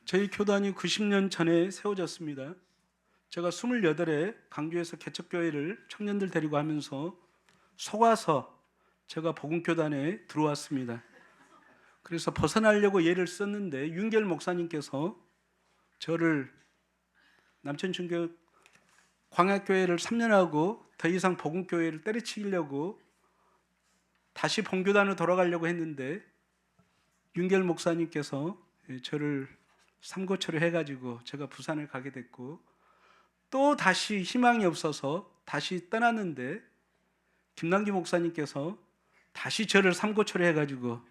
저희 교단이 90년 전에 세워졌습니다. 제가 28에 강주에서 개척교회를 청년들 데리고 하면서 속아서 제가 복음교단에 들어왔습니다. 그래서 벗어나려고 애를 썼는데 윤결 목사님께서 저를 남천중교 광야교회를 3년 하고 더 이상 복음교회를 때려치려고 다시 본교단으로 돌아가려고 했는데 윤결 목사님께서 저를 삼고초를 해가지고 제가 부산을 가게 됐고, 또 다시 희망이 없어서 다시 떠났는데 김남기 목사님께서 다시 저를 삼고초를 해가지고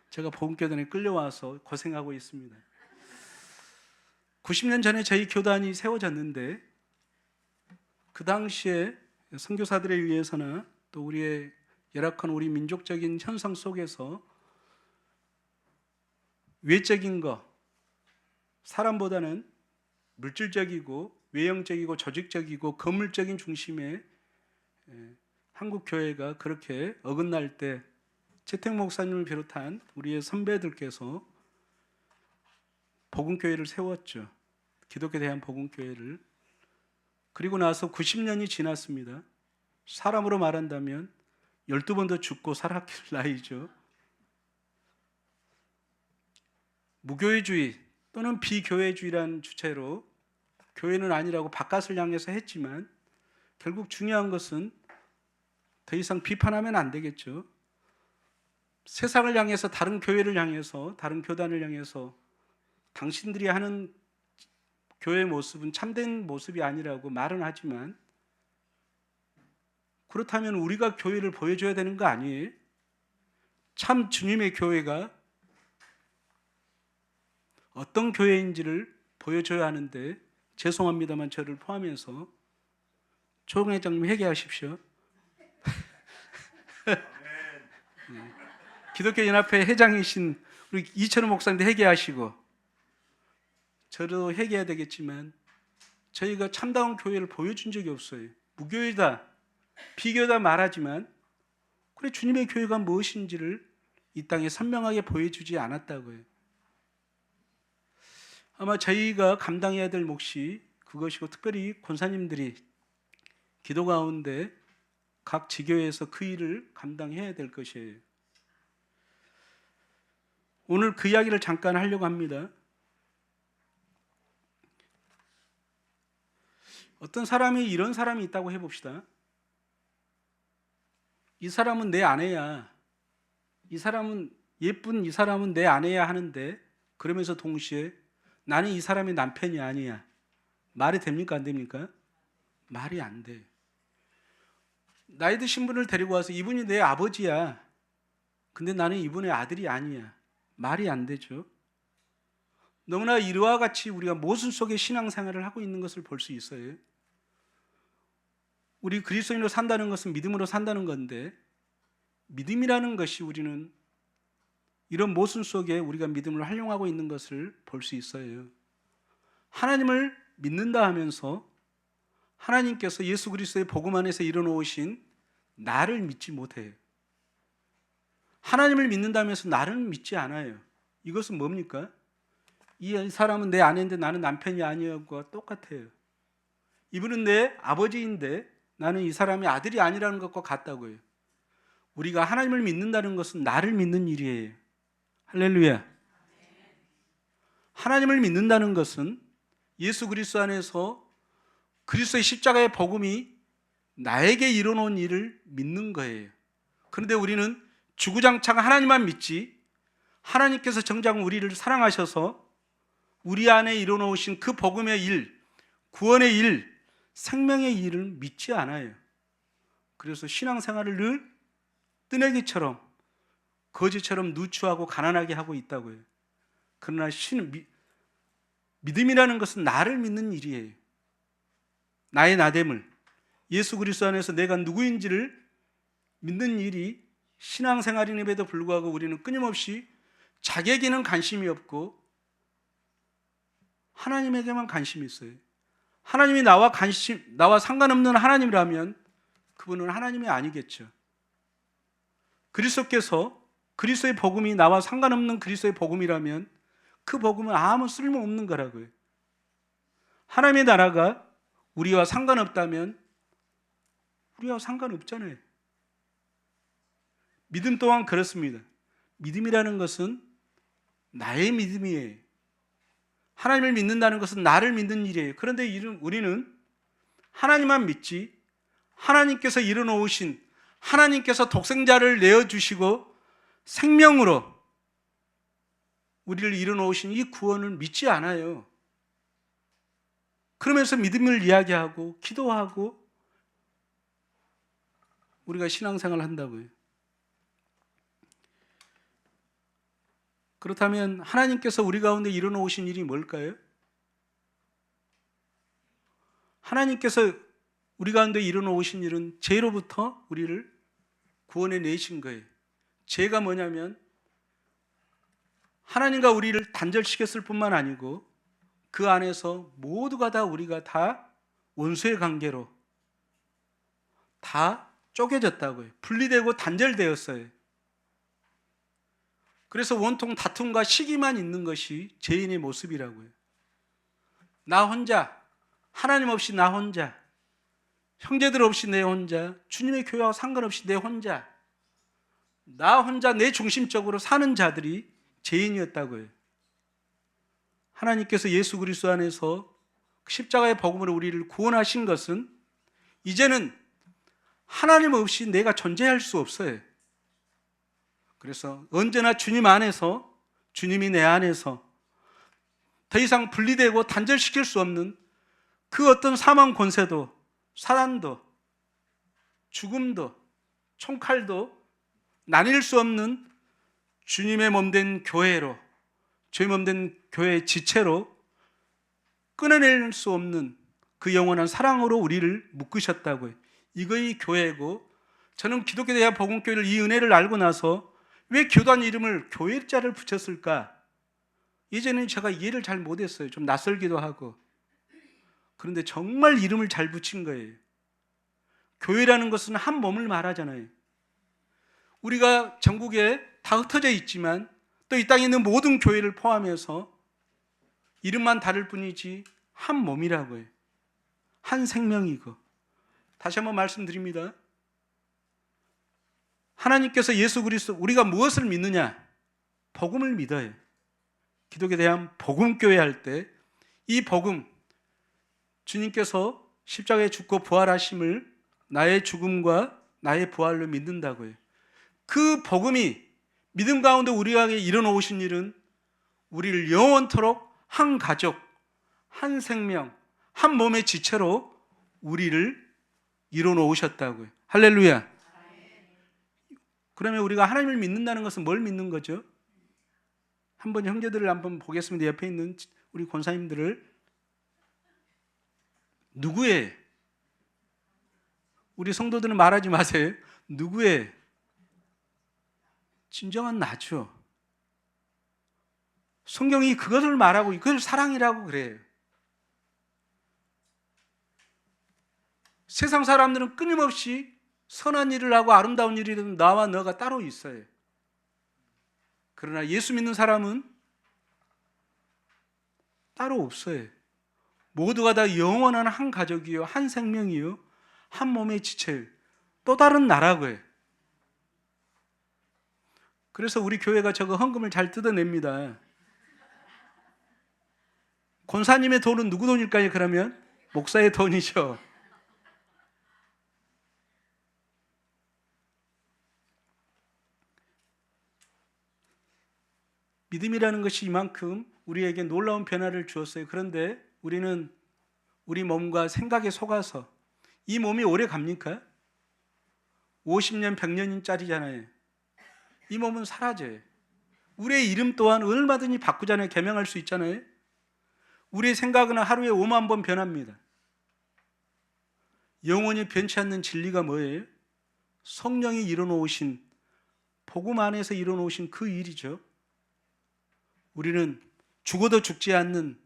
제가 복음교단에 끌려와서 고생하고 있습니다. 90년 전에 저희 교단이 세워졌는데 그 당시에 선교사들에 의해서나 또 우리의 열악한 우리 민족적인 현상 속에서 외적인 것, 사람보다는 물질적이고 외형적이고 조직적이고 건물적인 중심의 한국 교회가 그렇게 어긋날 때 최택 목사님을 비롯한 우리의 선배들께서 복음교회를 세웠죠. 기독교 대한 복음교회를. 그리고 나서 90년이 지났습니다. 사람으로 말한다면 12번 더 죽고 살았길 나이죠. 무교회주의 또는 비교회주의라는 주체로 교회는 아니라고 바깥을 향해서 했지만, 결국 중요한 것은 더 이상 비판하면 안 되겠죠. 세상을 향해서, 다른 교회를 향해서, 다른 교단을 향해서 당신들이 하는 교회 모습은 참된 모습이 아니라고 말은 하지만, 그렇다면 우리가 교회를 보여줘야 되는 거 아니에요? 참 주님의 교회가 어떤 교회인지를 보여줘야 하는데, 죄송합니다만 저를 포함해서 조 회장님 회개하십시오. 기독교 연합회 회장이신 우리 이철우 목사님도 회개하시고, 저도 회개해야 되겠지만 저희가 참다운 교회를 보여준 적이 없어요. 무교회다, 비교다 말하지만 그래 주님의 교회가 무엇인지를 이 땅에 선명하게 보여주지 않았다고요. 아마 저희가 감당해야 될 몫이 그것이고, 특별히 권사님들이 기도 가운데 각 지교회에서 그 일을 감당해야 될 것이에요. 오늘 그 이야기를 잠깐 하려고 합니다. 어떤 사람이 이런 사람이 있다고 해봅시다. 이 사람은 내 아내야, 이 사람은 예쁜 이 사람은 내 아내야 하는데, 그러면서 동시에 나는 이 사람의 남편이 아니야. 말이 됩니까 안 됩니까? 말이 안 돼. 나이 드신 분을 데리고 와서 이분이 내 아버지야, 근데 나는 이분의 아들이 아니야. 말이 안 되죠. 너무나 이와 같이 우리가 모순 속의 신앙생활을 하고 있는 것을 볼 수 있어요. 우리 그리스도인으로 산다는 것은 믿음으로 산다는 건데, 믿음이라는 것이 우리는 이런 모순 속에 우리가 믿음을 활용하고 있는 것을 볼 수 있어요. 하나님을 믿는다 하면서 하나님께서 예수 그리스도의 복음 안에서 이뤄놓으신 나를 믿지 못해요. 하나님을 믿는다면서 나를 믿지 않아요. 이것은 뭡니까? 이 사람은 내 아내인데 나는 남편이 아니었고 똑같아요. 이분은 내 아버지인데 나는 이 사람의 아들이 아니라는 것과 같다고요. 우리가 하나님을 믿는다는 것은 나를 믿는 일이에요. 할렐루야. 하나님을 믿는다는 것은 예수 그리스도 안에서 그리스도의 십자가의 복음이 나에게 이뤄놓은 일을 믿는 거예요. 그런데 우리는 주구장창 하나님만 믿지, 하나님께서 정작 우리를 사랑하셔서 우리 안에 이뤄놓으신 그 복음의 일, 구원의 일, 생명의 일을 믿지 않아요. 그래서 신앙생활을 늘 뜨내기처럼, 거지처럼 누추하고 가난하게 하고 있다고요. 그러나 믿음이라는 것은 나를 믿는 일이에요. 나의 나됨을, 예수 그리스도 안에서 내가 누구인지를 믿는 일이 신앙생활임에도 불구하고 우리는 끊임없이 자기에게는 관심이 없고 하나님에게만 관심이 있어요. 하나님이 나와 상관없는 하나님이라면 그분은 하나님이 아니겠죠. 그리스도께서, 그리스도의 복음이 나와 상관없는 그리스도의 복음이라면 그 복음은 아무 쓸모없는 거라고요. 하나님의 나라가 우리와 상관없다면 우리와 상관없잖아요. 믿음 또한 그렇습니다. 믿음이라는 것은 나의 믿음이에요. 하나님을 믿는다는 것은 나를 믿는 일이에요. 그런데 우리는 하나님만 믿지, 하나님께서 이루어놓으신, 하나님께서 독생자를 내어주시고 생명으로 우리를 이루어놓으신 이 구원을 믿지 않아요. 그러면서 믿음을 이야기하고 기도하고 우리가 신앙생활을 한다고요. 그렇다면 하나님께서 우리 가운데 이루어놓으신 일이 뭘까요? 하나님께서 우리 가운데 이루어놓으신 일은 죄로부터 우리를 구원해 내신 거예요. 죄가 뭐냐면 하나님과 우리를 단절시켰을 뿐만 아니고 그 안에서 모두가 다 우리가 다 원수의 관계로 다 쪼개졌다고요. 분리되고 단절되었어요. 그래서 원통 다툼과 시기만 있는 것이 죄인의 모습이라고요. 나 혼자, 하나님 없이 나 혼자, 형제들 없이 내 혼자, 주님의 교회와 상관없이 내 혼자, 나 혼자 내 중심적으로 사는 자들이 죄인이었다고요. 하나님께서 예수 그리스도 안에서 십자가의 복음으로 우리를 구원하신 것은 이제는 하나님 없이 내가 존재할 수 없어요. 그래서 언제나 주님 안에서, 주님이 내 안에서 더 이상 분리되고 단절시킬 수 없는 그 어떤 사망 권세도, 사단도, 죽음도, 총칼도 나뉠 수 없는 주님의 몸된 교회로, 주의 몸된 교회의 지체로 끊어낼 수 없는 그 영원한 사랑으로 우리를 묶으셨다고요. 이거의 교회고, 저는 기독교 대학 복음교회를 이 은혜를 알고 나서 왜 교단 이름을 교회자를 붙였을까? 이제는 제가 이해를 잘 못했어요. 좀 낯설기도 하고. 그런데 정말 이름을 잘 붙인 거예요. 교회라는 것은 한 몸을 말하잖아요. 우리가 전국에 다 흩어져 있지만 또 이 땅에 있는 모든 교회를 포함해서 이름만 다를 뿐이지 한 몸이라고요. 한 생명이고. 다시 한번 말씀드립니다. 하나님께서 예수 그리스도, 우리가 무엇을 믿느냐? 복음을 믿어요. 기독교에 대한 복음교회 할 때 이 복음, 주님께서 십자가에 죽고 부활하심을 나의 죽음과 나의 부활로 믿는다고요. 그 복음이 믿음 가운데 우리에게 이뤄놓으신 일은 우리를 영원토록 한 가족, 한 생명, 한 몸의 지체로 우리를 이뤄놓으셨다고요. 할렐루야. 그러면 우리가 하나님을 믿는다는 것은 뭘 믿는 거죠? 한번 형제들을 한번 보겠습니다. 옆에 있는 우리 권사님들을. 누구의? 우리 성도들은 말하지 마세요. 누구의? 진정한 나죠. 성경이 그것을 말하고 그걸 사랑이라고 그래요. 세상 사람들은 끊임없이 선한 일을 하고 아름다운 일을 하는 나와 너가 따로 있어요. 그러나 예수 믿는 사람은 따로 없어요. 모두가 다 영원한 한 가족이요, 한 생명이요, 한 몸의 지체예요. 또 다른 나라고요. 그래서 우리 교회가 저거 헌금을 잘 뜯어냅니다. 권사님의 돈은 누구 돈일까요? 그러면 목사의 돈이죠. 믿음이라는 것이 이만큼 우리에게 놀라운 변화를 주었어요. 그런데 우리는 우리 몸과 생각에 속아서 이 몸이 오래 갑니까? 50년, 100년짜리잖아요. 이 몸은 사라져요. 우리의 이름 또한 얼마든지 바꾸잖아요. 개명할 수 있잖아요. 우리의 생각은 하루에 5만 번 변합니다. 영원히 변치 않는 진리가 뭐예요? 성령이 이뤄놓으신, 복음 안에서 이뤄놓으신 그 일이죠. 우리는 죽어도 죽지 않는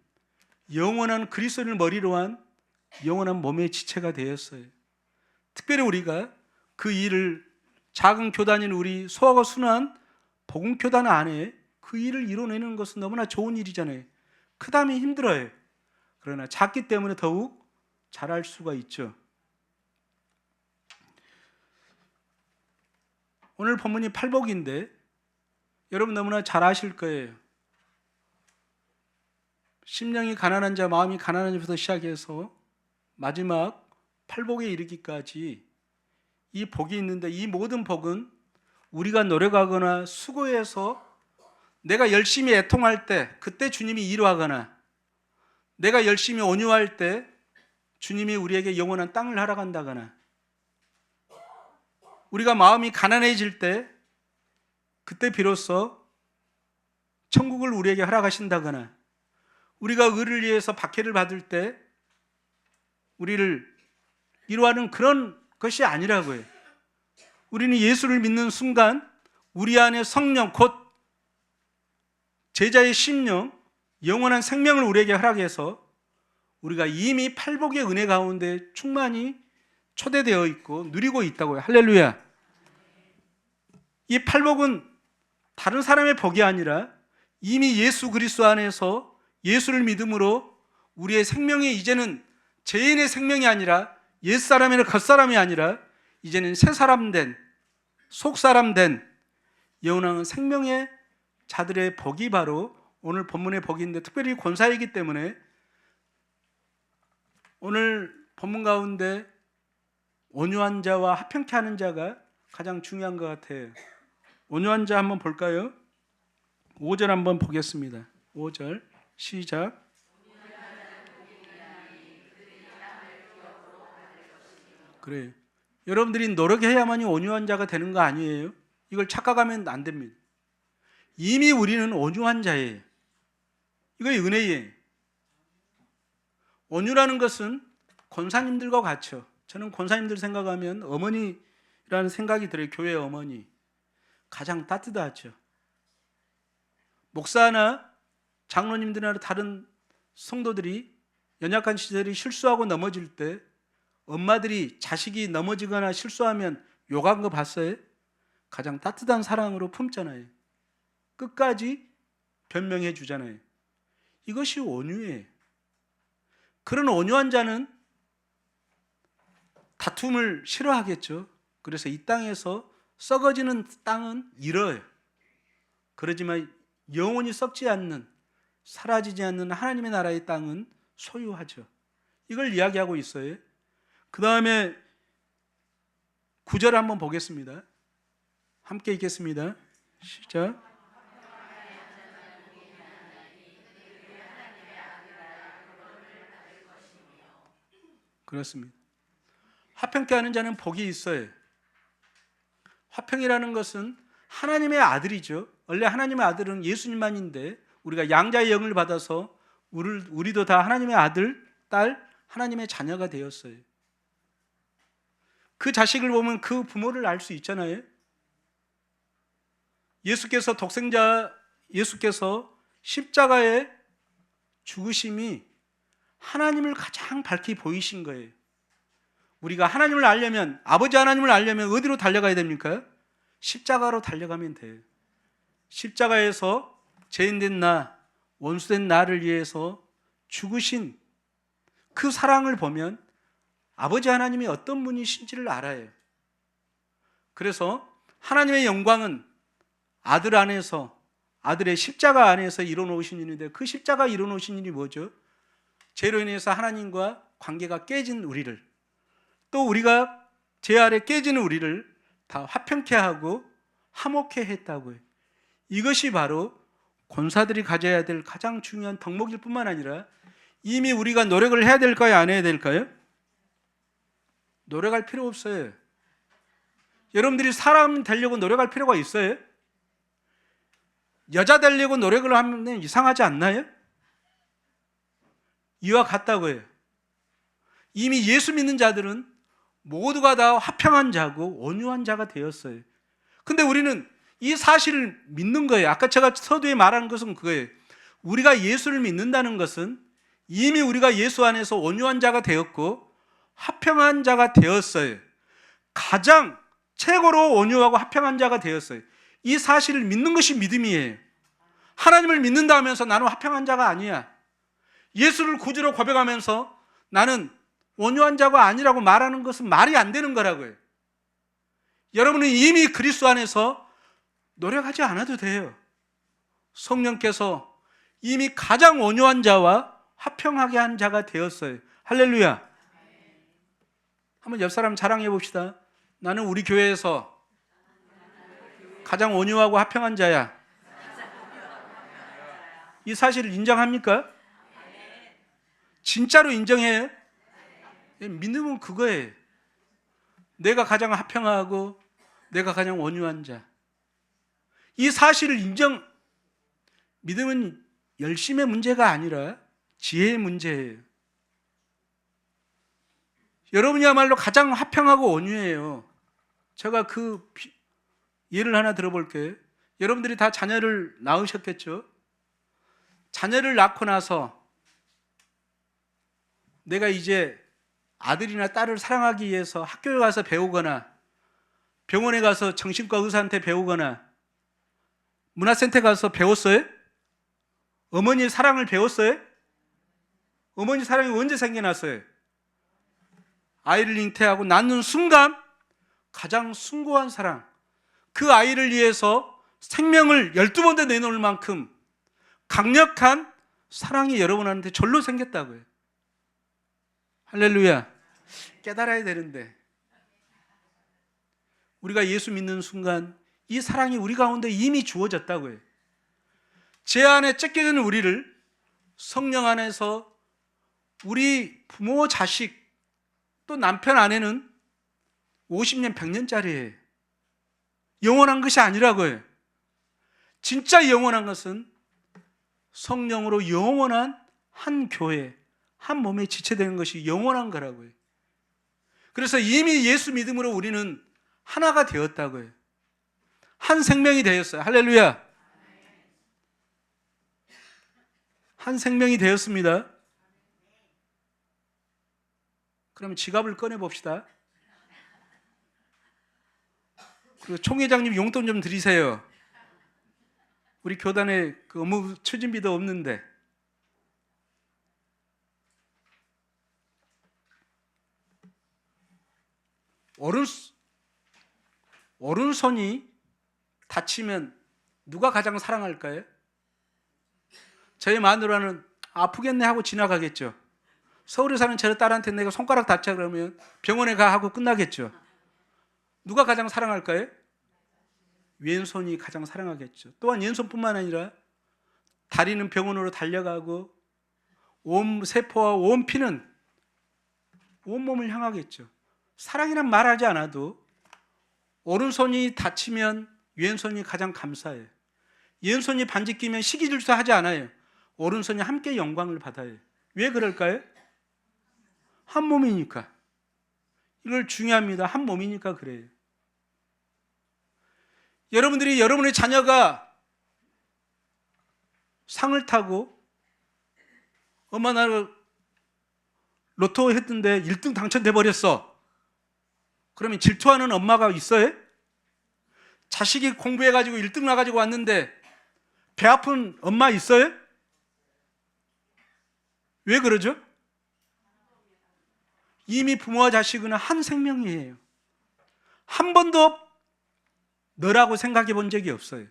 영원한 그리스도를 머리로 한 영원한 몸의 지체가 되었어요. 특별히 우리가 그 일을 작은 교단인 우리 소하고 순한 복음교단 안에 그 일을 이뤄내는 것은 너무나 좋은 일이잖아요. 크다면 힘들어요. 그러나 작기 때문에 더욱 잘할 수가 있죠. 오늘 본문이 팔복인데 여러분 너무나 잘 아실 거예요. 심령이 가난한 자, 마음이 가난한 자부터 시작해서 마지막 팔복에 이르기까지 이 복이 있는데, 이 모든 복은 우리가 노력하거나 수고해서 내가 열심히 애통할 때 그때 주님이 일하거나, 내가 열심히 온유할 때 주님이 우리에게 영원한 땅을 허락한다거나, 우리가 마음이 가난해질 때 그때 비로소 천국을 우리에게 허락하신다거나, 우리가 의를 위해서 박해를 받을 때 우리를 위로하는 그런 것이 아니라고요. 우리는 예수를 믿는 순간 우리 안에 성령, 곧 제자의 심령, 영원한 생명을 우리에게 허락해서 우리가 이미 팔복의 은혜 가운데 충만히 초대되어 있고 누리고 있다고요. 할렐루야. 이 팔복은 다른 사람의 복이 아니라 이미 예수 그리스도 안에서 예수를 믿음으로 우리의 생명이 이제는 죄인의 생명이 아니라 옛사람이나 겉사람이 아니라 이제는 새사람 된, 속사람 된 영원한 생명의 자들의 복이 바로 오늘 본문의 복인데, 특별히 권사이기 때문에 오늘 본문 가운데 온유한 자와 화평케 하는 자가 가장 중요한 것 같아요. 온유한 자 한번 볼까요? 5절 한번 보겠습니다. 5절 시작. 그래요. 여러분들이 노력해야만이 온유한 자가 되는 거 아니에요? 이걸 착각하면 안 됩니다. 이미 우리는 온유한 자예요. 이거의 은혜예요. 온유라는 것은 권사님들과 같죠. 저는 권사님들 생각하면 어머니라는 생각이 들어요. 교회 어머니. 가장 따뜻하죠. 목사나 장로님들이나 다른 성도들이 연약한 시절이 실수하고 넘어질 때 엄마들이 자식이 넘어지거나 실수하면 욕한 거 봤어요? 가장 따뜻한 사랑으로 품잖아요. 끝까지 변명해 주잖아요. 이것이 온유예요. 그런 온유한 자는 다툼을 싫어하겠죠. 그래서 이 땅에서 썩어지는 땅은 잃어요. 그러지만 영원히 썩지 않는, 사라지지 않는 하나님의 나라의 땅은 소유하죠. 이걸 이야기하고 있어요. 그 다음에 9절 한번 보겠습니다. 함께 읽겠습니다. 시작. 그렇습니다. 화평케 하는 자는 복이 있어요. 화평이라는 것은 하나님의 아들이죠. 원래 하나님의 아들은 예수님만인데 우리가 양자의 영을 받아서 우리도 다 하나님의 아들, 딸, 하나님의 자녀가 되었어요. 그 자식을 보면 그 부모를 알 수 있잖아요. 예수께서 십자가의 죽으심이 하나님을 가장 밝히 보이신 거예요. 우리가 하나님을 알려면, 아버지 하나님을 알려면 어디로 달려가야 됩니까? 십자가로 달려가면 돼요. 십자가에서 죄인된 나, 원수된 나를 위해서 죽으신 그 사랑을 보면 아버지 하나님이 어떤 분이신지를 알아요. 그래서 하나님의 영광은 아들 안에서, 아들의 십자가 안에서 이뤄놓으신 일인데, 그 십자가 이뤄놓으신 일이 뭐죠? 죄로 인해서 하나님과 관계가 깨진 우리를, 또 우리가 죄 아래 깨지는 우리를 다 화평케 하고 화목케 했다고요. 이것이 바로 권사들이 가져야 될 가장 중요한 덕목일 뿐만 아니라, 이미 우리가 노력을 해야 될까요? 안 해야 될까요? 노력할 필요 없어요. 여러분들이 사람 되려고 노력할 필요가 있어요? 여자 되려고 노력을 하면 이상하지 않나요? 이와 같다고요. 이미 예수 믿는 자들은 모두가 다 화평한 자고 온유한 자가 되었어요. 근데 우리는 이 사실을 믿는 거예요. 아까 제가 서두에 말하는 것은 그거예요. 우리가 예수를 믿는다는 것은 이미 우리가 예수 안에서 온유한 자가 되었고 화평한 자가 되었어요. 가장 최고로 온유하고 화평한 자가 되었어요. 이 사실을 믿는 것이 믿음이에요. 하나님을 믿는다 하면서 나는 화평한 자가 아니야. 예수를 구주로 고백하면서 나는 온유한 자가 아니라고 말하는 것은 말이 안 되는 거라고요. 여러분은 이미 그리스도 안에서 노력하지 않아도 돼요. 성령께서 이미 가장 온유한 자와 화평하게 한 자가 되었어요. 할렐루야. 한번 옆 사람 자랑해 봅시다. 나는 우리 교회에서 가장 온유하고 화평한 자야. 이 사실을 인정합니까? 진짜로 인정해요? 믿음은 그거예요. 내가 가장 화평하고 내가 가장 온유한 자. 이 사실을 믿음은 열심의 문제가 아니라 지혜의 문제예요. 여러분이야말로 가장 화평하고 온유해요. 제가 그 예를 하나 들어볼게요. 여러분들이 다 자녀를 낳으셨겠죠? 자녀를 낳고 나서 내가 이제 아들이나 딸을 사랑하기 위해서 학교에 가서 배우거나 병원에 가서 정신과 의사한테 배우거나 문화센터에 가서 배웠어요? 어머니의 사랑을 배웠어요? 어머니 사랑이 언제 생겨났어요? 아이를 잉태하고 낳는 순간 가장 숭고한 사랑, 그 아이를 위해서 생명을 12번째 내놓을 만큼 강력한 사랑이 여러분한테 절로 생겼다고요. 할렐루야. 깨달아야 되는데 우리가 예수 믿는 순간 이 사랑이 우리 가운데 이미 주어졌다고요. 제 안에 찢겨진 우리를 성령 안에서 우리 부모, 자식, 또 남편 아내는 50년, 100년짜리예요. 영원한 것이 아니라고요. 진짜 영원한 것은 성령으로 영원한 한 교회, 한 몸에 지체되는 것이 영원한 거라고요. 그래서 이미 예수 믿음으로 우리는 하나가 되었다고요. 한 생명이 되었어요. 할렐루야. 한 생명이 되었습니다. 그럼 지갑을 꺼내 봅시다. 그 총회장님 용돈 좀 드리세요. 우리 교단에 그 업무 추진비도 없는데. 오른손이 다치면 누가 가장 사랑할까요? 저희 마누라는 아프겠네 하고 지나가겠죠. 서울에 사는 제 딸한테 내가 손가락 다쳐 그러면 병원에 가 하고 끝나겠죠. 누가 가장 사랑할까요? 왼손이 가장 사랑하겠죠. 또한 왼손뿐만 아니라 다리는 병원으로 달려가고 온 세포와 온 피는 온몸을 향하겠죠. 사랑이란 말하지 않아도 오른손이 다치면 왼손이 가장 감사해요. 왼손이 반지 끼면 시기질투 하지 않아요. 오른손이 함께 영광을 받아요. 왜 그럴까요? 한 몸이니까. 이걸 중요합니다. 한 몸이니까 그래요. 여러분들이 여러분의 자녀가 상을 타고 엄마 나 로또 했던데 1등 당첨돼 버렸어. 그러면 질투하는 엄마가 있어요? 자식이 공부해가지고 1등 나가지고 왔는데 배 아픈 엄마 있어요? 왜 그러죠? 이미 부모와 자식은 한 생명이에요. 한 번도 너라고 생각해 본 적이 없어요.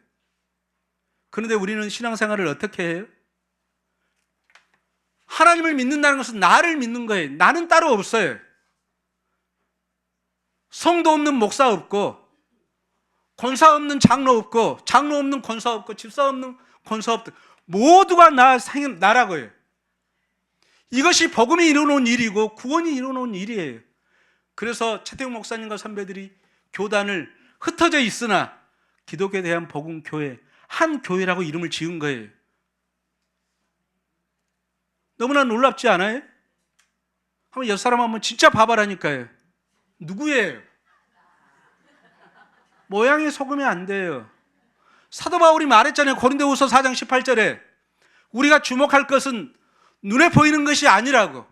그런데 우리는 신앙생활을 어떻게 해요? 하나님을 믿는다는 것은 나를 믿는 거예요. 나는 따로 없어요. 성도 없는 목사 없고, 권사 없는 장로 없고, 장로 없는 권사 없고, 집사 없는 권사 없고, 모두가 나라고요. 이것이 복음이 이루어놓은 일이고 구원이 이루어놓은 일이에요. 그래서 최태웅 목사님과 선배들이 교단을 흩어져 있으나 기독교에 대한 복음교회, 한 교회라고 이름을 지은 거예요. 너무나 놀랍지 않아요? 한번 옆 사람 한번 진짜 봐봐라니까요. 누구예요? 모양에 속으면 안 돼요. 사도 바울이 말했잖아요. 고린도후서 4장 18절에 우리가 주목할 것은 눈에 보이는 것이 아니라고.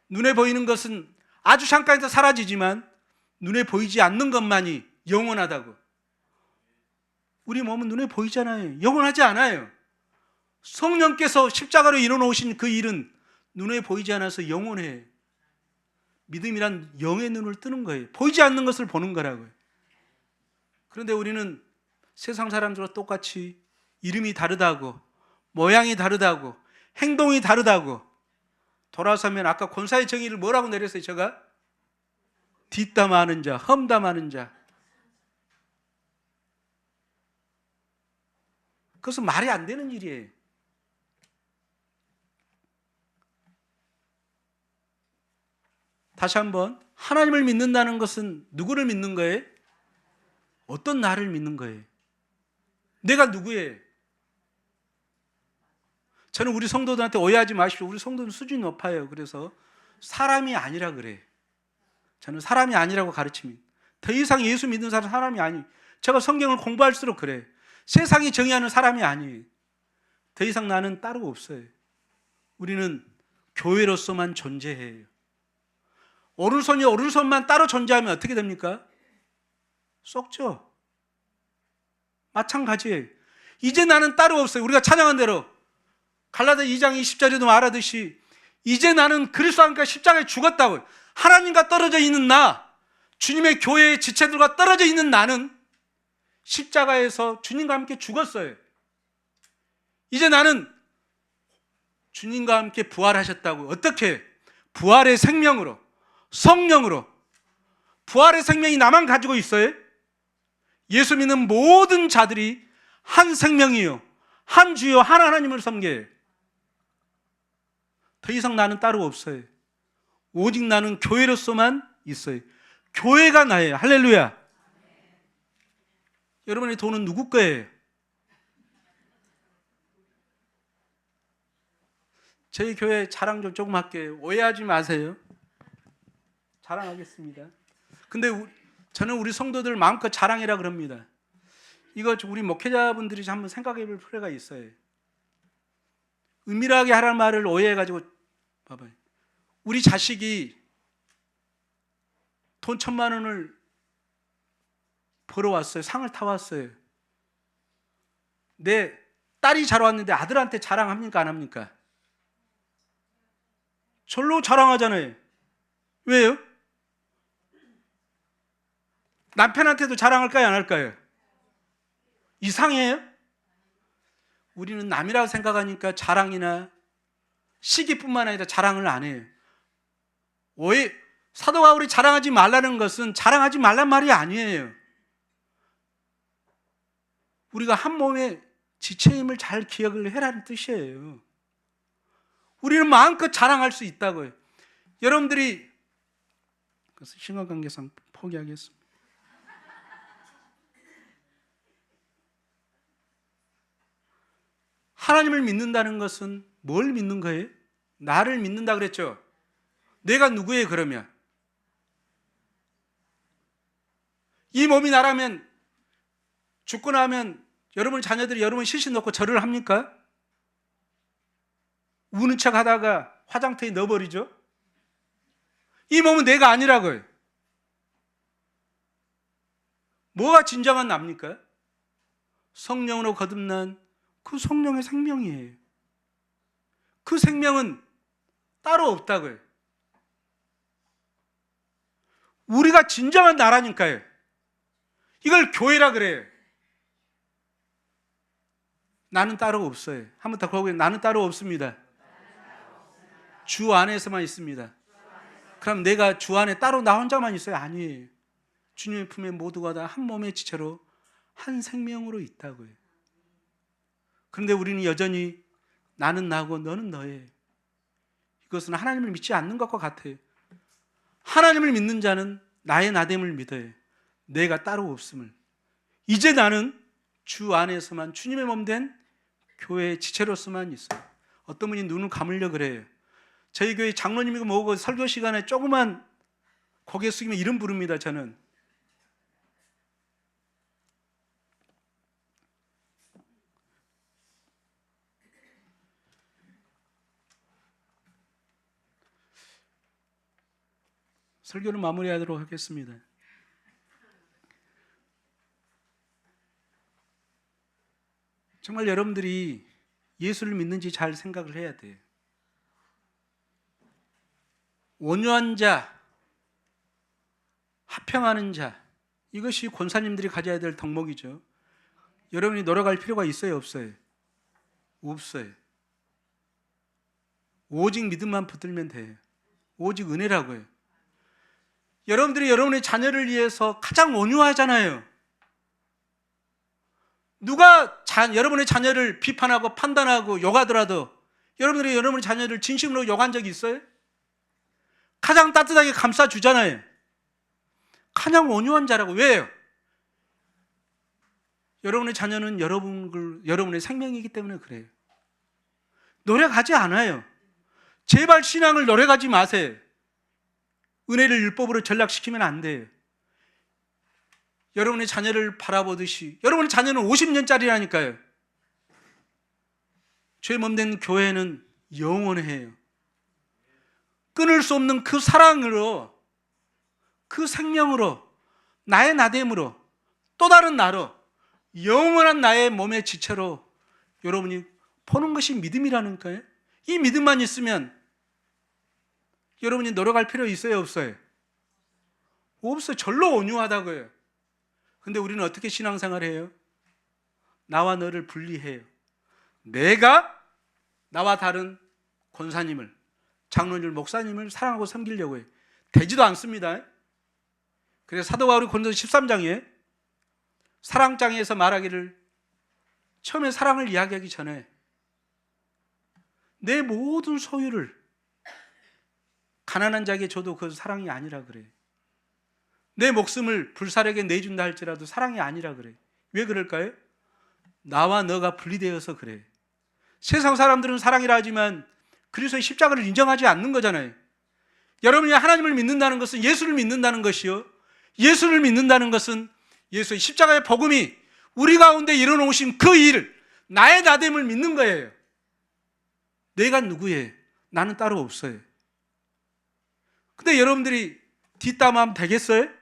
눈에 보이는 것은 아주 잠깐에도 사라지지만 눈에 보이지 않는 것만이 영원하다고. 우리 몸은 눈에 보이잖아요. 영원하지 않아요. 성령께서 십자가로 이뤄놓으신 그 일은 눈에 보이지 않아서 영원해요. 믿음이란 영의 눈을 뜨는 거예요. 보이지 않는 것을 보는 거라고요. 그런데 우리는 세상 사람들과 똑같이 이름이 다르다고, 모양이 다르다고, 행동이 다르다고, 돌아서면 아까 권사의 정의를 뭐라고 내렸어요? 제가 뒷담하는 자, 험담하는 자. 그것은 말이 안 되는 일이에요. 다시 한번, 하나님을 믿는다는 것은 누구를 믿는 거예요? 어떤 나를 믿는 거예요? 내가 누구예요? 저는 우리 성도들한테 오해하지 마십시오. 우리 성도는 수준이 높아요. 그래서 사람이 아니라 그래요. 저는 사람이 아니라고 가르칩니다. 더 이상 예수 믿는 사람이 아니. 제가 성경을 공부할수록 그래요. 세상이 정의하는 사람이 아니에요. 더 이상 나는 따로 없어요. 우리는 교회로서만 존재해요. 오른손이 오른손만 따로 존재하면 어떻게 됩니까? 썩죠. 마찬가지예요. 이제 나는 따로 없어요. 우리가 찬양한 대로 갈라디아 2장 20절에도 말하듯이 이제 나는 그리스도와 함께 십자가에 죽었다고. 하나님과 떨어져 있는 나, 주님의 교회의 지체들과 떨어져 있는 나는 십자가에서 주님과 함께 죽었어요. 이제 나는 주님과 함께 부활하셨다고. 어떻게? 부활의 생명으로, 성령으로. 부활의 생명이 나만 가지고 있어요? 예수 믿는 모든 자들이 한 생명이요, 한 주요, 한 하나님을 섬겨요. 더 이상 나는 따로 없어요. 오직 나는 교회로서만 있어요. 교회가 나예요. 할렐루야. 여러분의 돈은 누구 거예요? 저희 교회 자랑 좀 조금 할게요. 오해하지 마세요. 자랑하겠습니다. 근데 저는 우리 성도들 마음껏 자랑이라 그럽니다. 이거 우리 목회자분들이 한번 생각해 볼 필요가 있어요. 은밀하게 하라는 말을 오해해가지고 봐봐요. 우리 자식이 돈 1,000만 원을 벌어왔어요. 상을 타왔어요. 내 딸이 잘 왔는데 아들한테 자랑합니까? 안 합니까? 절로 자랑하잖아요. 왜요? 남편한테도 자랑할까요? 안 할까요? 이상해요? 우리는 남이라고 생각하니까 자랑이나 시기뿐만 아니라 자랑을 안 해요. 오해, 사도 바울이 자랑하지 말라는 것은 자랑하지 말란 말이 아니에요. 우리가 한 몸의 지체임을 잘 기억을 해라는 뜻이에요. 우리는 마음껏 자랑할 수 있다고요. 여러분들이, 그래서 시간 관계상 포기하겠습니다. 하나님을 믿는다는 것은 뭘 믿는 거예요? 나를 믿는다 그랬죠? 내가 누구예요, 그러면? 이 몸이 나라면, 죽고 나면 여러분 자녀들이 여러분 시신 넣고 절을 합니까? 우는 척 하다가 화장터에 넣어버리죠? 이 몸은 내가 아니라고요. 뭐가 진정한 납니까? 성령으로 거듭난 그 성령의 생명이에요. 그 생명은 따로 없다고요. 우리가 진정한 나라니까요. 이걸 교회라 그래요. 나는 따로 없어요. 한 번 더 거기에 나는 따로 없습니다. 주 안에서만 있습니다. 그럼 내가 주 안에 따로 나 혼자만 있어요? 아니에요. 주님의 품에 모두가 다 한 몸의 지체로 한 생명으로 있다고요. 그런데 우리는 여전히 나는 나고 너는 너예요. 이것은 하나님을 믿지 않는 것과 같아요. 하나님을 믿는 자는 나의 나됨을 믿어요. 내가 따로 없음을. 이제 나는 주 안에서만 주님의 몸 된 교회의 지체로서만 있어요. 어떤 분이 눈을 감으려 그래요. 저희 교회 장로님이고 뭐고 설교 시간에 조그만 고개 숙이면 이름 부릅니다. 저는 설교를 마무리하도록 하겠습니다. 정말 여러분들이 예수를 믿는지 잘 생각을 해야 돼요. 온유한 자, 화평하는 자, 이것이 권사님들이 가져야 될 덕목이죠. 여러분이 노력할 필요가 있어요, 없어요? 없어요. 오직 믿음만 붙들면 돼요. 오직 은혜라고요. 여러분들이 여러분의 자녀를 위해서 가장 온유하잖아요. 누가 여러분의 자녀를 비판하고 판단하고 욕하더라도 여러분들이 여러분의 자녀를 진심으로 욕한 적이 있어요? 가장 따뜻하게 감싸주잖아요. 가장 온유한 자라고. 왜요? 여러분의 자녀는 여러분의 생명이기 때문에 그래요. 노력하지 않아요. 제발 신앙을 노력하지 마세요. 은혜를 율법으로 전락시키면 안 돼요. 여러분의 자녀를 바라보듯이, 여러분의 자녀는 50년짜리라니까요. 죄 몸된 교회는 영원해요. 끊을 수 없는 그 사랑으로, 그 생명으로, 나의 나됨으로, 또 다른 나로, 영원한 나의 몸의 지체로 여러분이 보는 것이 믿음이라니까요. 이 믿음만 있으면 여러분이 노력할 필요 있어요, 없어요? 없어요. 절로 온유하다고요. 근데 우리는 어떻게 신앙생활을 해요? 나와 너를 분리해요. 내가 나와 다른 권사님을, 장로님을, 목사님을 사랑하고 섬기려고 해요. 되지도 않습니다. 그래서 사도 바울이 고린도서 13장에 사랑장에서 말하기를, 처음에 사랑을 이야기하기 전에 내 모든 소유를 가난한 자에게 줘도 그것은 사랑이 아니라 그래요. 내 목숨을 불살에게 내준다 할지라도 사랑이 아니라 그래요. 왜 그럴까요? 나와 너가 분리되어서 그래요. 세상 사람들은 사랑이라 하지만 그리스도의 십자가를 인정하지 않는 거잖아요. 여러분이 하나님을 믿는다는 것은 예수를 믿는다는 것이요, 예수를 믿는다는 것은 예수의 십자가의 복음이 우리 가운데 일어놓으신 그 일, 나의 나됨을 믿는 거예요. 내가 누구예요? 나는 따로 없어요. 근데 여러분들이 뒷담화하면 되겠어요?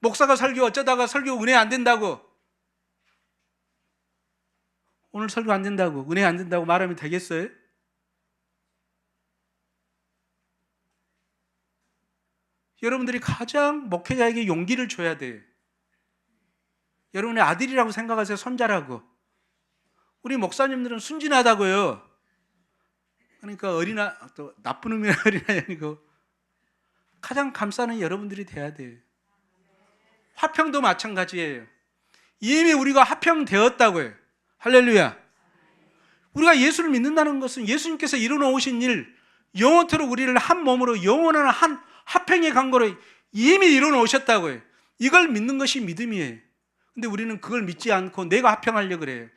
목사가 설교 어쩌다가 설교 은혜 안 된다고, 오늘 설교 안 된다고, 은혜 안 된다고 말하면 되겠어요? 여러분들이 가장 목회자에게 용기를 줘야 돼요. 여러분의 아들이라고 생각하세요, 손자라고. 우리 목사님들은 순진하다고요. 그러니까 또 나쁜 의미의 어린아이 아니고 가장 감싸는 여러분들이 돼야 돼요. 화평도 마찬가지예요. 이미 우리가 화평되었다고요. 할렐루야. 우리가 예수를 믿는다는 것은 예수님께서 이루어놓으신 일, 영원토록 우리를 한 몸으로 영원한 한 화평의 강고로 이미 이루어놓으셨다고요. 이걸 믿는 것이 믿음이에요. 근데 우리는 그걸 믿지 않고 내가 화평하려고 그래요.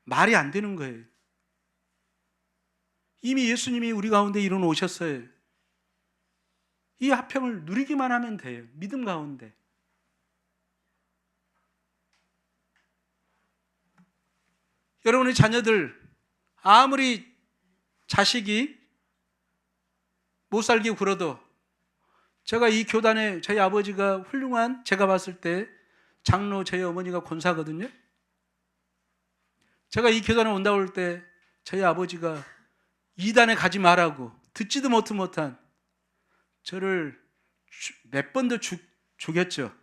말이 안 되는 거예요. 이미 예수님이 우리 가운데 이루어놓으셨어요. 이 화평을 누리기만 하면 돼요. 믿음 가운데. 여러분의 자녀들, 아무리 자식이 못 살게 굴어도, 제가 이 교단에 저희 아버지가 훌륭한, 제가 봤을 때 장로, 저희 어머니가 권사거든요. 제가 이 교단에 온다고 할 때 저희 아버지가 이단에 가지 말라고 듣지도 못한 저를 몇 번도 죽였죠.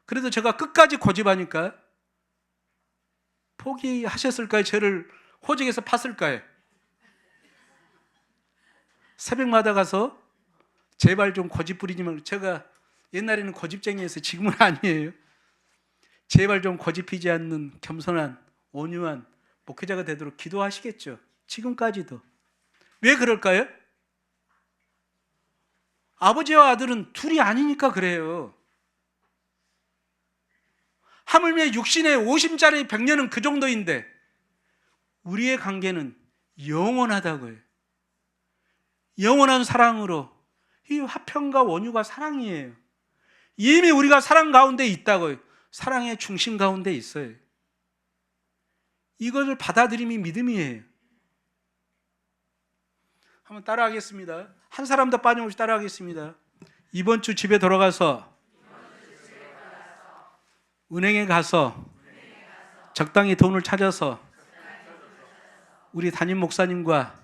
그래도 제가 끝까지 고집하니까 포기하셨을까요? 저를 호적에서 팠을까요? 새벽마다 가서 제발 좀 고집 부리지 말고, 제가 옛날에는 고집쟁이였어요. 지금은 아니에요. 제발 좀 고집 피지 않는 겸손한 온유한 목회자가 되도록 기도하시겠죠. 지금까지도. 왜 그럴까요? 아버지와 아들은 둘이 아니니까 그래요. 하물며 육신의 50짜리 100년은 그 정도인데 우리의 관계는 영원하다고요. 영원한 사랑으로. 이 화평과 온유가 사랑이에요. 이미 우리가 사랑 가운데 있다고요. 사랑의 중심 가운데 있어요. 이것을 받아들임이 믿음이에요. 한번 따라하겠습니다. 한 사람도 빠짐없이 따라하겠습니다. 이번 주 집에 돌아가서 은행에 가서 적당히 돈을 찾아서 우리 담임 목사님과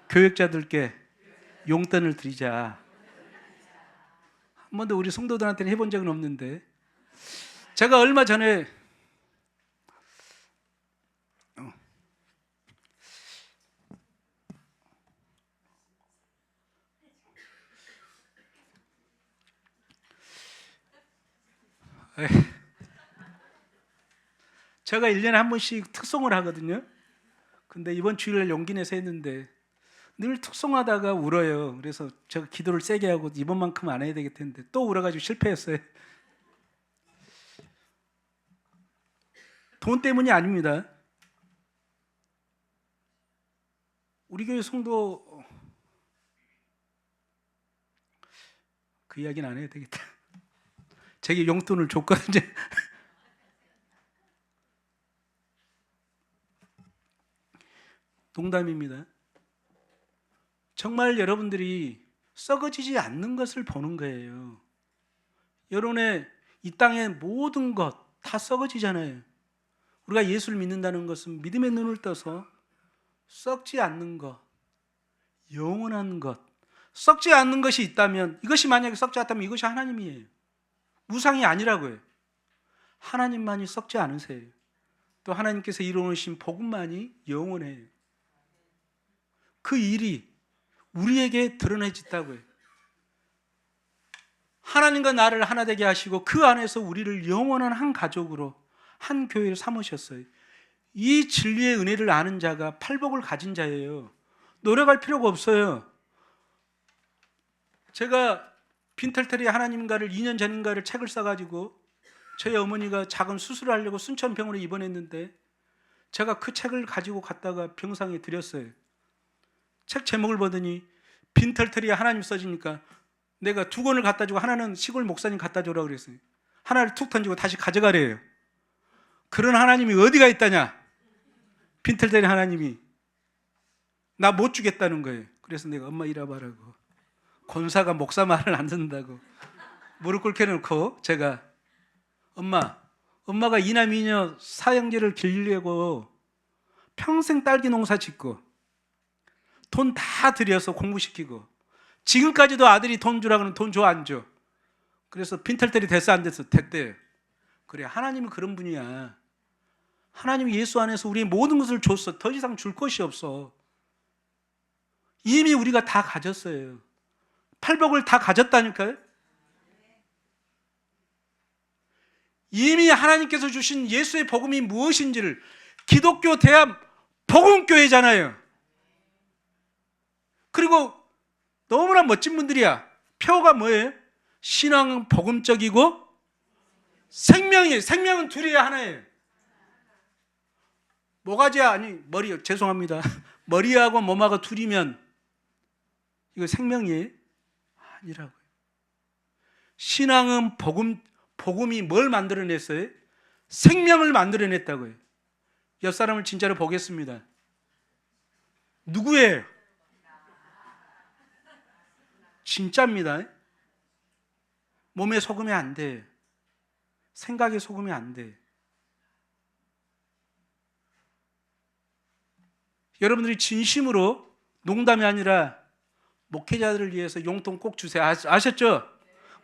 교역자들께 용돈을 드리자. 한 번도 우리 성도들한테는 해본 적은 없는데, 제가 얼마 전에 제가 1년에 한 번씩 특송을 하거든요. 근데 이번 주일날 용기 내서 했는데 늘 특송하다가 울어요. 그래서 제가 기도를 세게 하고 이번만큼은 안 해야 되겠다 했는데 또 울어가지고 실패했어요. 돈 때문이 아닙니다. 우리 교회 성도, 그 이야기는 안 해야 되겠다. 제게 용돈을 줬거든요. 농담입니다. 정말 여러분들이 썩어지지 않는 것을 보는 거예요. 여러분의 이 땅의 모든 것 다 썩어지잖아요. 우리가 예수를 믿는다는 것은 믿음의 눈을 떠서 썩지 않는 것, 영원한 것, 썩지 않는 것이 있다면, 이것이 만약에 썩지 않다면 이것이 하나님이에요. 우상이 아니라고요. 하나님만이 썩지 않으세요. 또 하나님께서 이루어놓으신 복음만이 영원해요. 그 일이 우리에게 드러내졌다고요. 하나님과 나를 하나 되게 하시고 그 안에서 우리를 영원한 한 가족으로, 한 교회를 삼으셨어요. 이 진리의 은혜를 아는 자가 팔복을 가진 자예요. 노력할 필요가 없어요. 제가 빈털터리 하나님가를 2년 전인가를 책을 써가지고 저희 어머니가 작은 수술을 하려고 순천병원에 입원했는데 제가 그 책을 가지고 갔다가 병상에 드렸어요. 책 제목을 보더니 빈털터리 하나님 써지니까 내가 2권을 갖다 주고 하나는 시골 목사님 갖다 주라고 그랬어요. 하나를 툭 던지고 다시 가져가래요. 그런 하나님이 어디가 있다냐? 빈털터리 하나님이 나 못 주겠다는 거예요. 그래서 내가 엄마 이리 와봐라고. 권사가 목사 말을 안 듣는다고 무릎 꿇게 놓고 제가 엄마가 이남 이녀 사형제를 기르려고 평생 딸기 농사 짓고 돈 다 들여서 공부시키고 지금까지도 아들이 돈 주라 그러면 돈 줘 안 줘? 그래서 빈털터리 됐어 안 됐어? 됐대요. 그래, 하나님은 그런 분이야. 하나님이 예수 안에서 우리의 모든 것을 줬어. 더 이상 줄 것이 없어. 이미 우리가 다 가졌어요. 팔복을 다 가졌다니까요. 이미 하나님께서 주신 예수의 복음이 무엇인지를, 기독교 대한 복음교회잖아요. 그리고 너무나 멋진 분들이야. 표가 뭐예요? 신앙은 복음적이고 생명이에요. 생명은 둘이야, 하나예요. 모가지야, 아니 머리, 죄송합니다. 머리하고 몸하고 둘이면 이거 생명이에요? 아니라고요. 신앙은 복음이 뭘 만들어냈어요? 생명을 만들어냈다고요. 옆 사람을 진짜로 보겠습니다. 누구예요? 진짜입니다. 몸에 속으면 안 돼. 생각에 속으면 안 돼. 여러분들이 진심으로, 농담이 아니라 목회자들을 위해서 용돈 꼭 주세요. 아셨죠?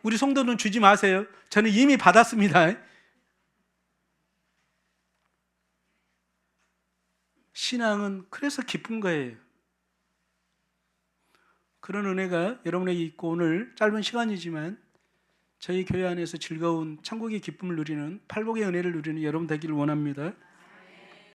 우리 성도는 주지 마세요. 저는 이미 받았습니다. 신앙은 그래서 기쁜 거예요. 그런 은혜가 여러분에게 있고 오늘 짧은 시간이지만 저희 교회 안에서 즐거운 천국의 기쁨을 누리는 팔복의 은혜를 누리는 여러분 되기를 원합니다.